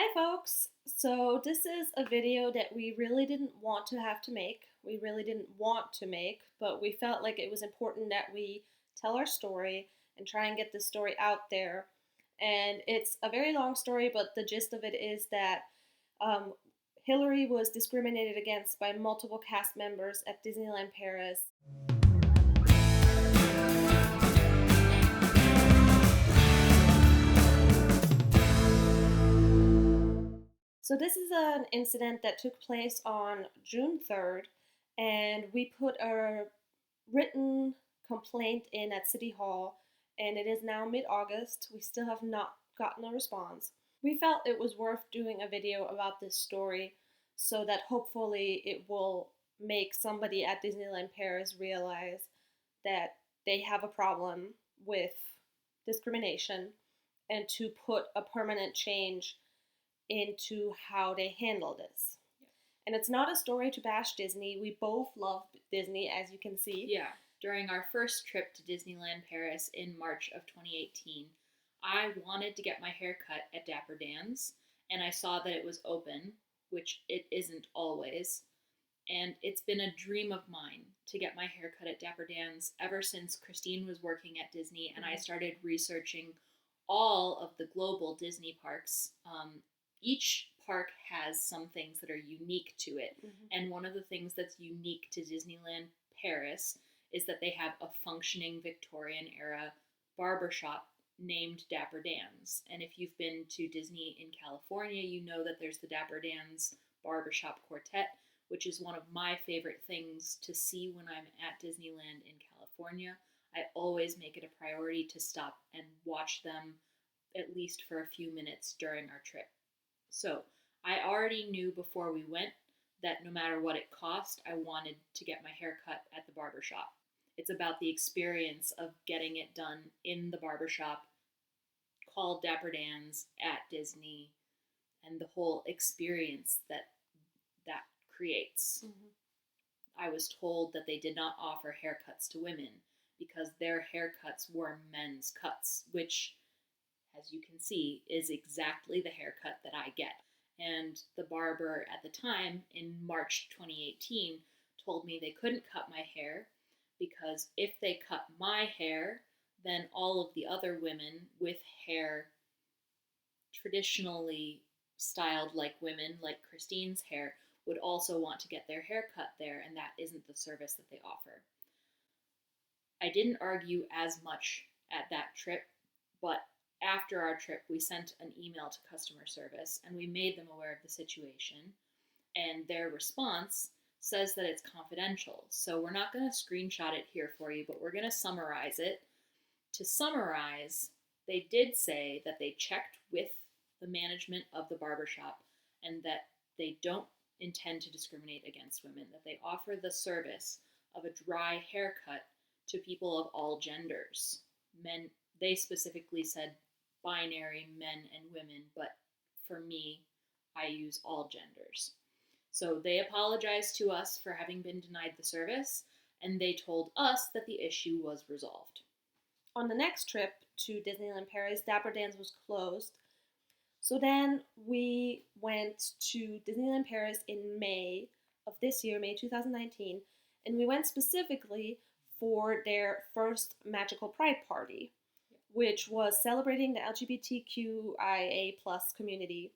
Hi folks! So this is a video that we really didn't want to have to make. We really didn't want to make, but we felt like it was important that we tell our story and try and get this story out there. And it's a very long story, but the gist of it is that um, Hillary was discriminated against by multiple cast members at Disneyland Paris. So this is an incident that took place on June 3rd, and we put a written complaint in at City Hall, and it is now mid-August. We still have not gotten a response. We felt it was worth doing a video about this story so that hopefully it will make somebody at Disneyland Paris realize that they have a problem with discrimination and to put a permanent change into how they handle this. And it's not a story to bash Disney. We both love Disney, as you can see. Yeah. During our first trip to Disneyland Paris in March of 2018, I wanted to get my hair cut at Dapper Dan's, and I saw that it was open, which it isn't always. And it's been a dream of mine to get my hair cut at Dapper Dan's ever since Christine was working at Disney and I started researching all of the global Disney parks. Each park has some things that are unique to it. And one of the things that's unique to Disneyland Paris is that they have a functioning Victorian era barbershop named Dapper Dan's. And if you've been to Disney in California, you know that there's the Dapper Dan's Barbershop Quartet, which is one of my favorite things to see when I'm at Disneyland in California. I always make it a priority to stop and watch them at least for a few minutes during our trip. So I already knew before we went that no matter what it cost, I wanted to get my hair cut at the barbershop. It's about the experience of getting it done in the barbershop called Dapper Dan's at Disney and the whole experience that creates. I was told that they did not offer haircuts to women because their haircuts were men's cuts, which, as you can see, is exactly the haircut that I get. And the barber at the time, in March 2018, told me they couldn't cut my hair because if they cut my hair, then all of the other women with hair traditionally styled like women, like Christine's hair, would also want to get their hair cut there, and that isn't the service that they offer. I didn't argue as much at that trip, but after our trip, we sent an email to customer service and we made them aware of the situation. And their response says that it's confidential. So we're not going to screenshot it here for you, but we're going to summarize it. To summarize, they did say that they checked with the management of the barbershop and that they don't intend to discriminate against women, that they offer the service of a dry haircut to people of all genders. Men, they specifically said binary men and women, but for me, I use all genders. So they apologized to us for having been denied the service, and they told us that the issue was resolved. On the next trip to Disneyland Paris, Dapper Dan's was closed. So then we went to Disneyland Paris in May of this year, May 2019, and we went specifically for their first Magical Pride Party, which was celebrating the LGBTQIA+ community,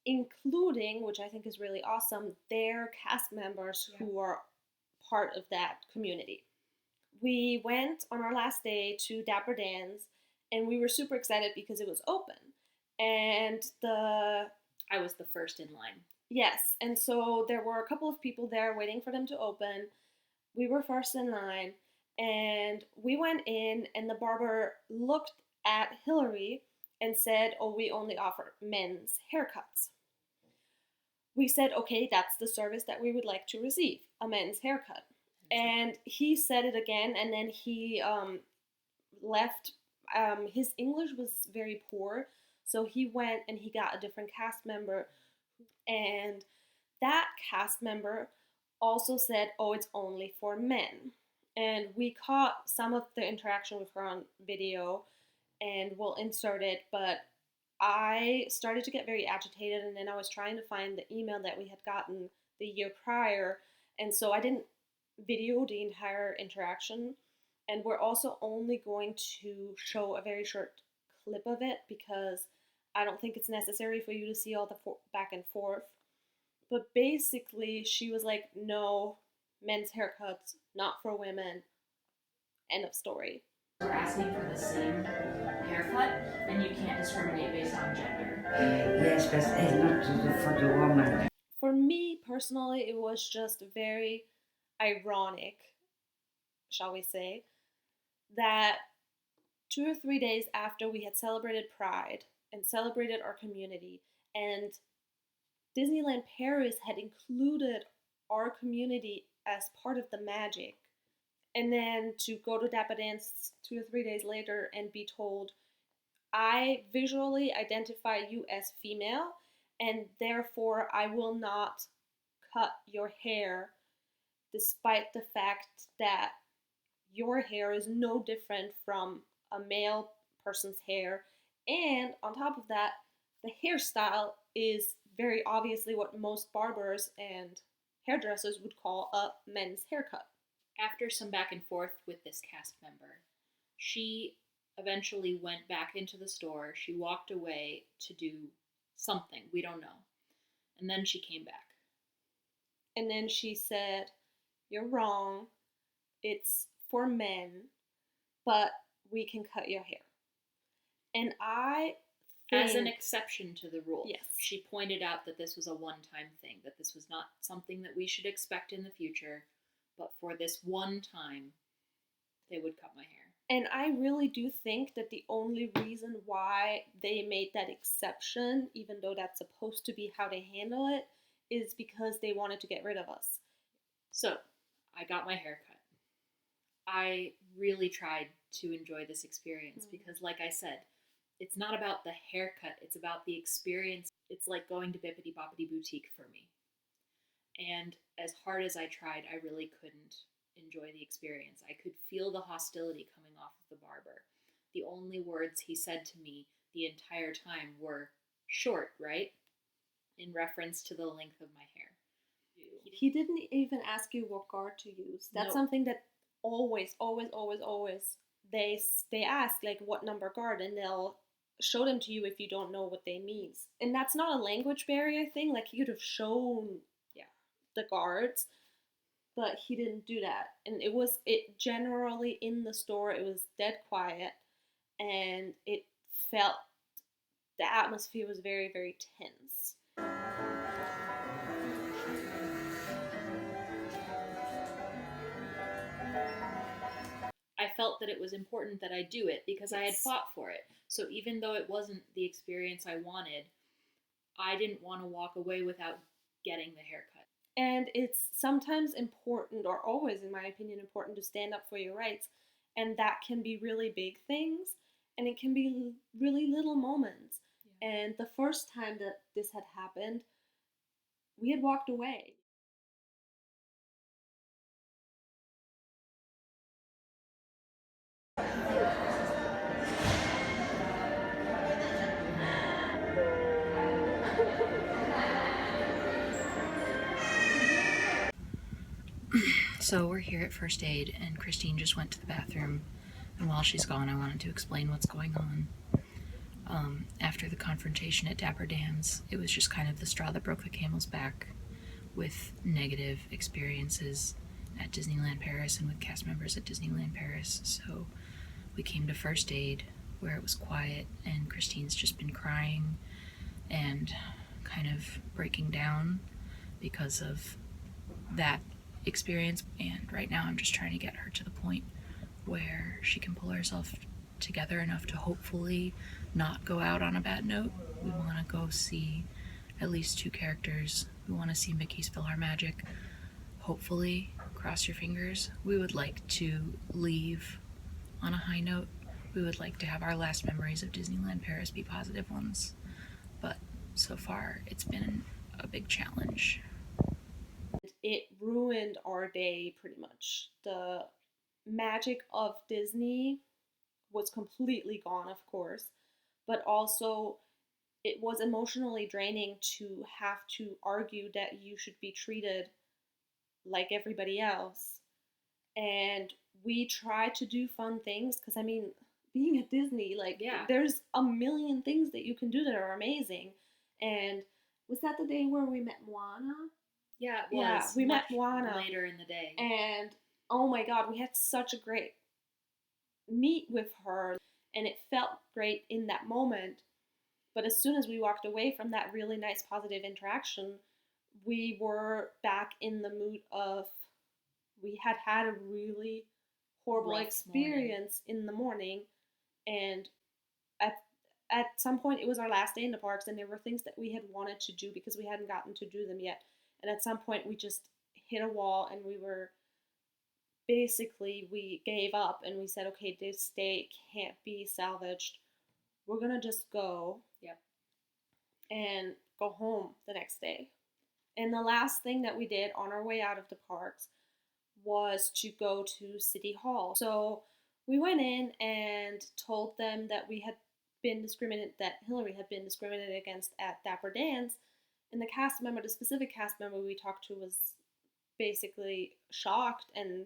including, which I think is really awesome, their cast members who are part of that community. We went on our last day to Dapper Dan's, and we were super excited because it was open. And I was the first in line. Yes, and so there were a couple of people there waiting for them to open. We were first in line, and we went in, and the barber looked at Hillary and said, "Oh, we only offer men's haircuts." We said, "Okay, that's the service that we would like to receive, a men's haircut." And he said it again, and then he left. His English was very poor, so he went and he got a different cast member, and that cast member also said, "Oh, it's only for men." And we caught some of the interaction with her on video, and we'll insert it, but I started to get very agitated, and then I was trying to find the email that we had gotten the year prior, and so I didn't video the entire interaction. And we're also only going to show a very short clip of it because I don't think it's necessary for you to see all the back and forth. But basically, she was like, no, men's haircuts, not for women. End of story. We're asking for the same haircut, and you can't discriminate based on gender. Yes, but it's not for the woman. For me personally, it was just very ironic, shall we say, that 2 or 3 days after we had celebrated Pride and celebrated our community, and Disneyland Paris had included our community as part of the magic, and then to go to Dapper Dance 2 or 3 days later and be told, I visually identify you as female, and therefore I will not cut your hair, despite the fact that your hair is no different from a male person's hair. And on top of that, the hairstyle is very obviously what most barbers and hairdressers would call a men's haircut. After some back and forth with this cast member, she eventually went back into the store. She walked away to do something, we don't know. And then she came back. And then she said, you're wrong. It's for men, but we can cut your hair. And I think, as an exception to the rule, yes, she pointed out that this was a one-time thing, that this was not something that we should expect in the future, but for this one time, they would cut my hair. And I really do think that the only reason why they made that exception, even though that's supposed to be how they handle it, is because they wanted to get rid of us. So, I got my hair cut. I really tried to enjoy this experience because, like I said, it's not about the haircut, it's about the experience. It's like going to Bippity Boppity Boutique for me. And as hard as I tried, I really couldn't enjoy the experience. I could feel the hostility coming off of the barber. The only words he said to me the entire time were, short, right? In reference to the length of my hair. He didn't even ask you what guard to use. That's something that always they ask, like, what number guard, and they'll show them to you if you don't know what they mean. And that's not a language barrier thing. Like, he could have shown the guards, but he didn't do that. And it generally in the store, it was dead quiet, and it felt, the atmosphere was very, very tense. I felt that it was important that I do it because I had fought for it. So even though it wasn't the experience I wanted, I didn't want to walk away without getting the haircut. And it's sometimes important, or always, in my opinion, important to stand up for your rights. And that can be really big things, and it can be really little moments. Yeah. And the first time that this had happened, we had walked away. So we're here at First Aid, and Christine just went to the bathroom, and while she's gone, I wanted to explain what's going on. After the confrontation at Dapper Dance, it was just kind of the straw that broke the camel's back with negative experiences at Disneyland Paris and with cast members at Disneyland Paris. So we came to First Aid, where it was quiet, and Christine's just been crying and kind of breaking down because of that experience. And right now I'm just trying to get her to the point where she can pull herself together enough to hopefully not go out on a bad note. We want to go see at least 2 characters. We want to see Mickey's PhilharMagic. Hopefully, cross your fingers. We would like to leave on a high note. We would like to have our last memories of Disneyland Paris be positive ones. But so far, it's been a big challenge. It ruined our day pretty much. The magic of Disney was completely gone, of course, but also it was emotionally draining to have to argue that you should be treated like everybody else. And we try to do fun things because, I mean, being at Disney, like, Yeah. there's a million things that you can do that are amazing. And was that the day where we met Moana? Yeah, it was. Yeah, we met much Moana. later in the day. And oh my God, we had such a great meet with her, and it felt great in that moment. But as soon as we walked away from that really nice positive interaction, we were back in the mood of, we had had a really horrible Rough experience in the morning, and at some point it was our last day in the parks, and there were things that we had wanted to do because we hadn't gotten to do them yet. And at some point we just hit a wall, and we gave up, and we said, okay, this day can't be salvaged. We're gonna just go. Yep. And go home the next day. And the last thing that we did on our way out of the parks was to go to City Hall. So we went in and told them that we had been discriminated, that Hillary had been discriminated against at Dapper Dance. And the specific cast member we talked to, was basically shocked and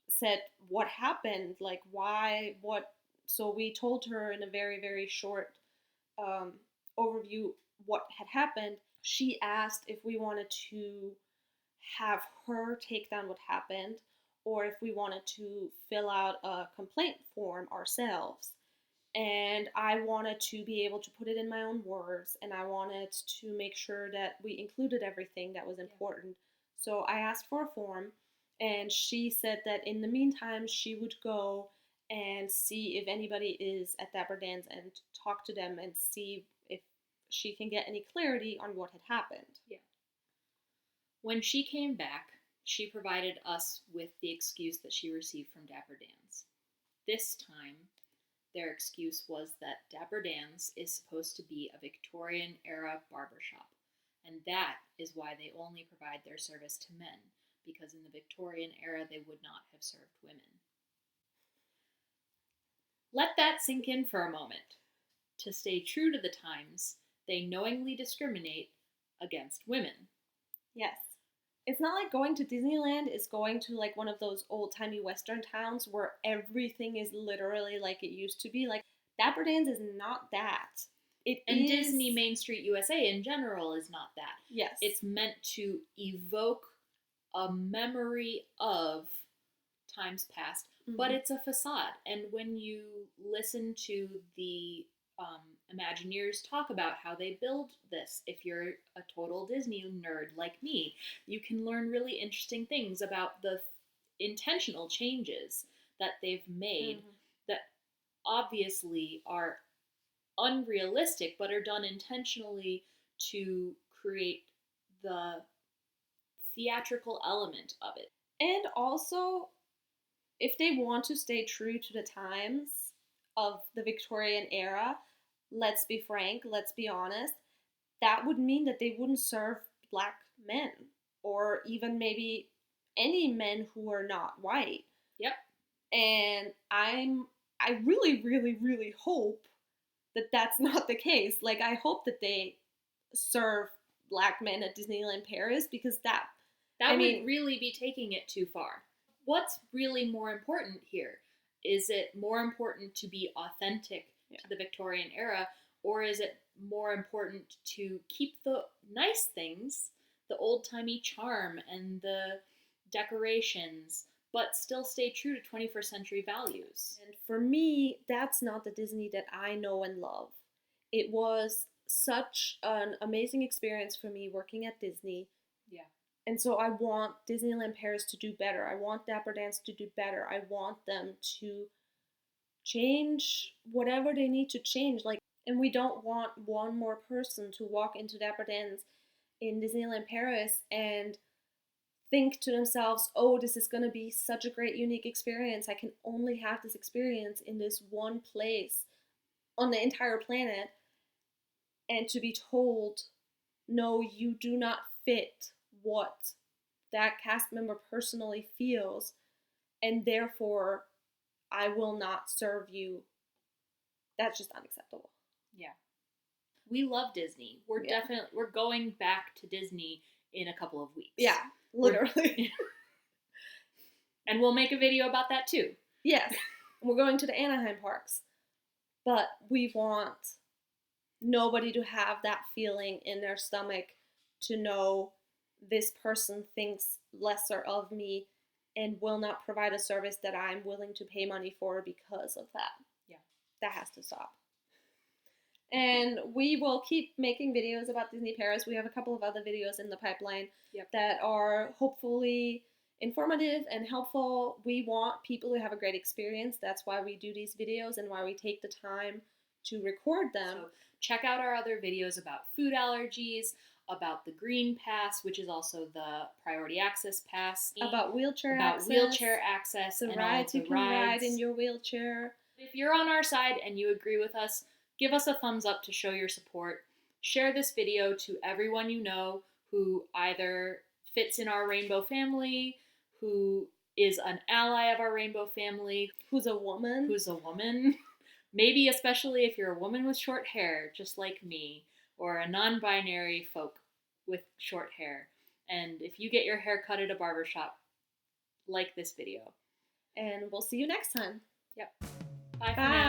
said, what happened? Like, why? What? So we told her in a very, very short overview what had happened. She asked if we wanted to have her take down what happened, or if we wanted to fill out a complaint form ourselves. And I wanted to be able to put it in my own words, and I wanted to make sure that we included everything that was important. So I asked for a form, and she said that in the meantime she would go and see if anybody is at Dapper Dance and talk to them and see if she can get any clarity on what had happened. Yeah. When she came back, she provided us with the excuse that she received from Dapper Dan's. This time, their excuse was that Dapper Dan's is supposed to be a Victorian-era barbershop, and that is why they only provide their service to men, because in the Victorian era they would not have served women. Let that sink in for a moment. To stay true to the times, they knowingly discriminate against women. Yes. It's not like going to Disneyland is going to like one of those old-timey Western towns where everything is literally like it used to be. Like, Dapper Dan's is not that. And Disney Main Street USA in general is not that. Yes. It's meant to evoke a memory of times past, but it's a facade. And when you listen to the Imagineers talk about how they build this, if you're a total Disney nerd like me, you can learn really interesting things about the intentional changes that they've made that obviously are unrealistic but are done intentionally to create the theatrical element of it. And also, if they want to stay true to the times of the Victorian era, let's be frank, let's be honest, that would mean that they wouldn't serve black men, or even maybe any men who are not white. Yep. And I really, really, really hope that that's not the case. Like, I hope that they serve black men at Disneyland Paris, because that would really be taking it too far. What's really more important here? Is it more important to be authentic to the Victorian era, or is it more important to keep the nice things, the old-timey charm and the decorations, but still stay true to 21st century values? And for me, that's not the Disney that I know and love. It was such an amazing experience for me working at Disney. Yeah. And so I want Disneyland Paris to do better. I want Dapper Dance to do better. I want them to change whatever they need to change. Like, and we don't want one more person to walk into Dapper Dance in Disneyland Paris and think to themselves, oh, this is going to be such a great, unique experience. I can only have this experience in this one place on the entire planet. And to be told, no, you do not fit what that cast member personally feels, and therefore I will not serve you. That's just unacceptable. Yeah. We love Disney. We're Yeah. we're going back to Disney in a couple of weeks. Yeah, literally. And we'll make a video about that too. Yes. We're going to the Anaheim parks. But we want nobody to have that feeling in their stomach to know this person thinks lesser of me and will not provide a service that I'm willing to pay money for because of that. Yeah. That has to stop. And we will keep making videos about Disney Paris. We have a couple of other videos in the pipeline that are hopefully informative and helpful. We want people to have a great experience. That's why we do these videos and why we take the time to record them. So check out our other videos about food allergies, about the Green Pass, which is also the Priority Access Pass, about wheelchair access, the and rides you can ride in your wheelchair. If you're on our side and you agree with us, give us a thumbs up to show your support. Share this video to everyone you know who either fits in our rainbow family, who is an ally of our rainbow family, who's a woman. Maybe especially if you're a woman with short hair, just like me, or a non-binary folk with short hair. And if you get your hair cut at a barbershop, like this video. And we'll see you next time. Yep. Bye. Bye.